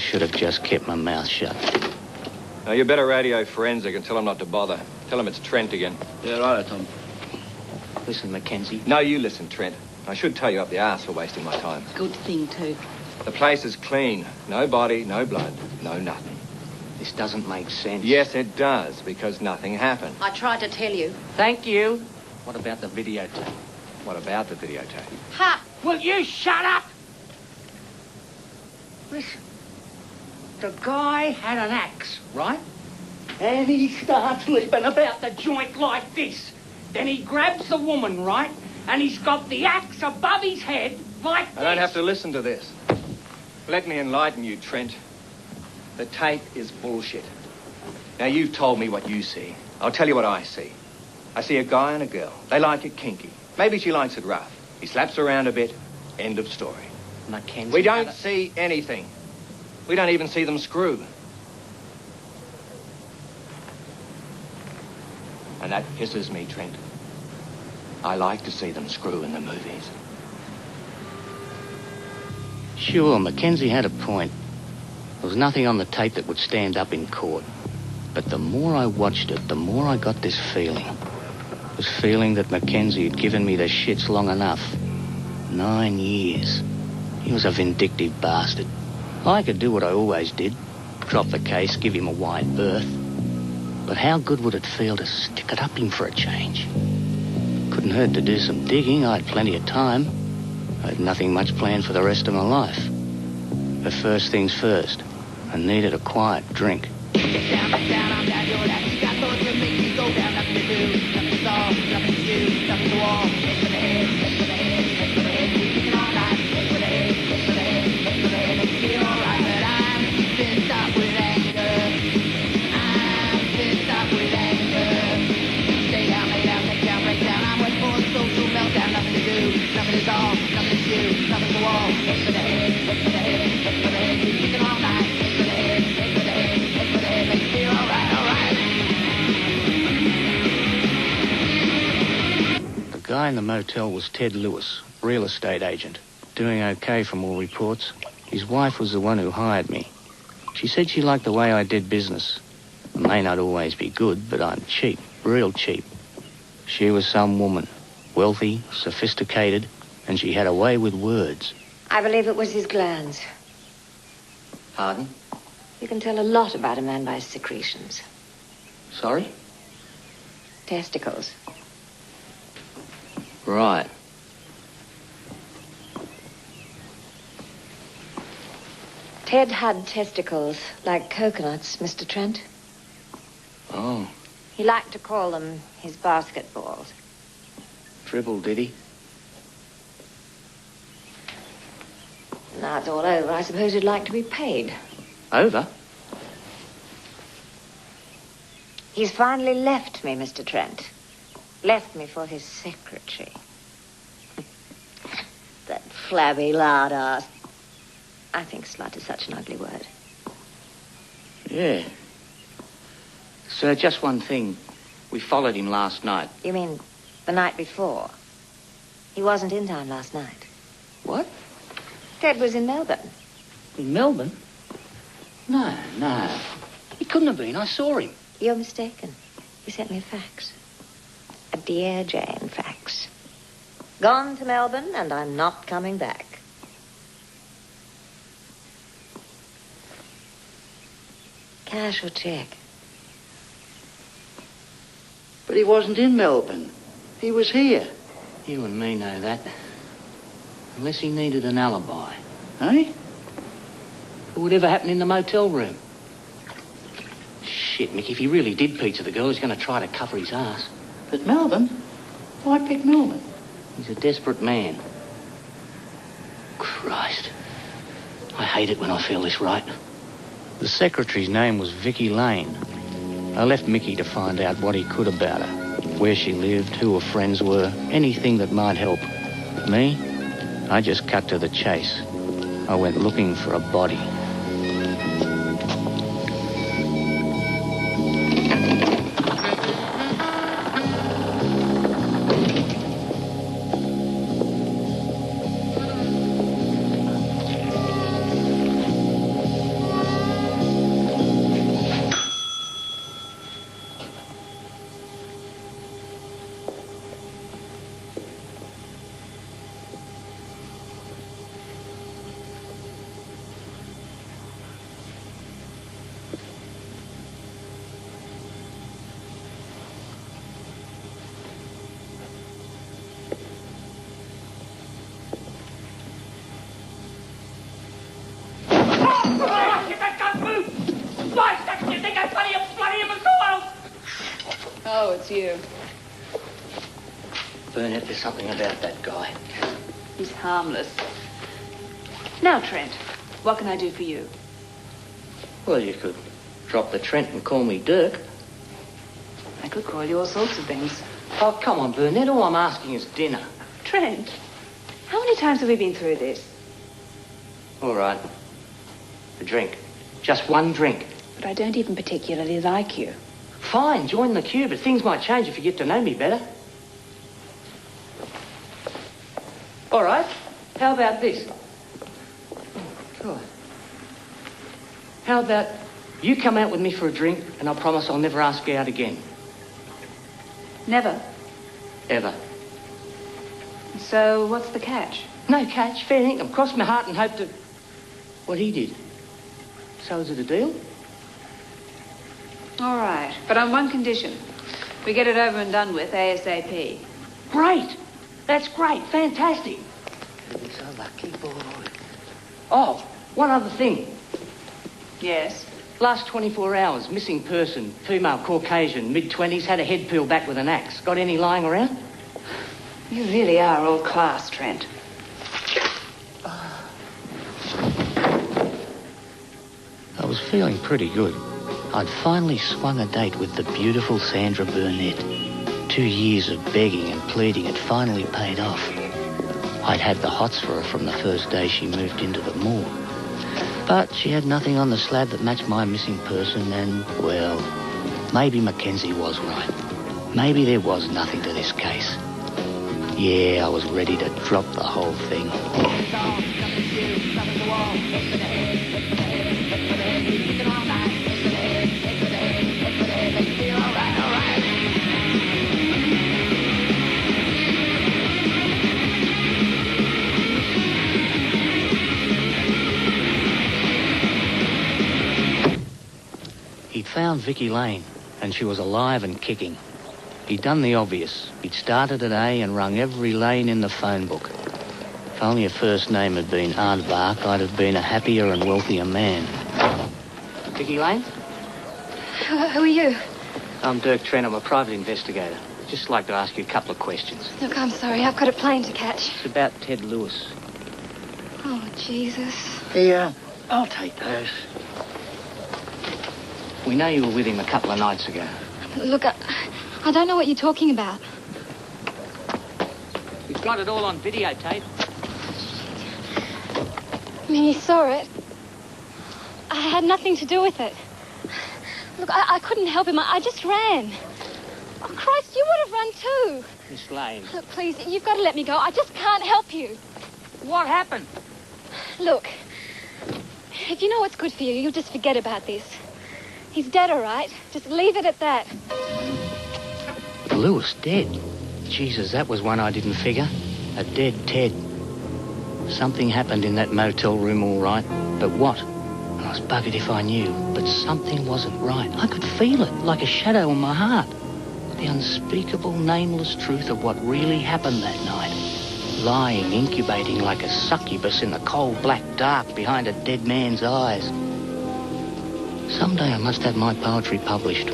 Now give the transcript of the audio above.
should have just kept my mouth shut. Now, you better radio forensic and tell them not to bother. Tell them it's Trent again. Yeah, right, Tom. Listen, Mackenzie. No, you listen, Trent. I should tell you up the arse for wasting my time. Good thing, too. The place is clean. No body, no blood, no nothing. This doesn't make sense. Yes, it does, because nothing happened. I tried to tell you. Thank you. What about the videotape? What about the videotape? Ha! Will you shut up? Listen. The guy had an axe, right? And he starts leaping about the joint like this. Then he grabs the woman, right? And he's got the axe above his head like this. I don't have to listen to this. Let me enlighten you, Trent. The tape is bullshit. Now, you've told me what you see. I'll tell you what I see. I see a guy and a girl. They like it kinky. Maybe she likes it rough. He slaps her around a bit. End of story. Mackenzie... We don't see anything. We don't even see them screw. And that pisses me, Trent. I like to see them screw in the movies. Sure, Mackenzie had a point. There was nothing on the tape that would stand up in court. But the more I watched it, the more I got this feeling. This feeling that Mackenzie had given me the shits long enough. 9 years. He was a vindictive bastard. I could do what I always did. Drop the case, give him a wide berth. But how good would it feel to stick it up him for a change? Couldn't hurt to do some digging. I had plenty of time. I had nothing much planned for the rest of my life. But first things first, I needed a quiet drink. The guy in the motel was Ted Lewis, real estate agent. Doing okay from all reports. His wife was the one who hired me. She said she liked the way I did business. It may not always be good, but I'm cheap, real cheap. She was some woman, wealthy, sophisticated, and she had a way with words. I believe it was his glands. Pardon? You can tell a lot about a man by his secretions. Sorry? Testicles. Right. Ted had testicles like coconuts, Mr. Trent. Oh. He liked to call them his basketballs. Dribble, did he? Now it's all over, I suppose he'd like to be paid. Over? He's finally left me, Mr. Trent. Left me for his secretary. That flabby lard ass. I think slut is such an ugly word. Yeah. Sir, just one thing. We followed him last night. You mean the night before? He wasn't in town last night. What? Ted was in Melbourne. In Melbourne? No. He couldn't have been. I saw him. You're mistaken. He sent me a fax. A Dear Jane fax. Gone to Melbourne, and I'm not coming back. Cash or check? But he wasn't in Melbourne. He was here. You and me know that. Unless he needed an alibi. Eh? Whatever happened in the motel room? Shit, Mick, if he really did pizza the girl, he's going to try to cover his ass. But Melbourne? Why pick Melbourne? He's a desperate man. Christ. I hate it when I feel this right. The secretary's name was Vicky Lane. I left Mickey to find out what he could about her. Where she lived, who her friends were, anything that might help. Me? I just cut to the chase. I went looking for a body. Oh, it's you. Burnett, there's something about that guy. He's harmless. Now, Trent, what can I do for you? Well, you could drop the Trent and call me Dirk. I could call you all sorts of things. Oh, come on, Burnett. All I'm asking is dinner. Trent, how many times have we been through this? All right. A drink. Just one drink. But I don't even particularly like you. Fine, join the queue, but things might change if you get to know me better. All right. How about this? Oh, God. How about you come out with me for a drink and I promise I'll never ask you out again. Never. Ever. So what's the catch? No catch, fair income. Cross my heart and hope to... What he did. So is it a deal? All right, but on one condition. We get it over and done with ASAP. Great. That's great. Fantastic. You're so lucky, boy. Oh, one other thing. Yes? Last 24 hours, missing person, female, Caucasian, mid-20s, had a head peeled back with an axe. Got any lying around? You really are all class, Trent. I was feeling pretty good. I'd finally swung a date with the beautiful Sandra Burnett. 2 years of begging and pleading had finally paid off. I'd had the hots for her from the first day she moved into the morgue. But she had nothing on the slab that matched my missing person and, well, maybe Mackenzie was right. Maybe there was nothing to this case. Yeah, I was ready to drop the whole thing. He'd found Vicky Lane, and she was alive and kicking. He'd done the obvious. He'd started at A and rung every lane in the phone book. If only her first name had been Aardvark, I'd have been a happier and wealthier man. Vicky Lane? Who are you? I'm Dirk Trent. I'm a private investigator. Just like to ask you a couple of questions. Look, I'm sorry. I've got a plane to catch. It's about Ted Lewis. Oh, Jesus. Yeah, I'll take those. We know you were with him a couple of nights ago. Look, I don't know what you're talking about. We've got it all on videotape. I mean, you saw it. I had nothing to do with it. Look, I couldn't help him. I just ran. Oh, Christ, you would have run too. Miss Lane. Look, please, you've got to let me go. I just can't help you. What happened? Look, if you know what's good for you, you'll just forget about this. He's dead, all right? Just leave it at that. Lewis dead? Jesus, that was one I didn't figure. A dead Ted. Something happened in that motel room, all right. But what? I was buggered if I knew. But something wasn't right. I could feel it, like a shadow on my heart. The unspeakable, nameless truth of what really happened that night. Lying, incubating like a succubus in the cold black dark behind a dead man's eyes. Someday I must have my poetry published.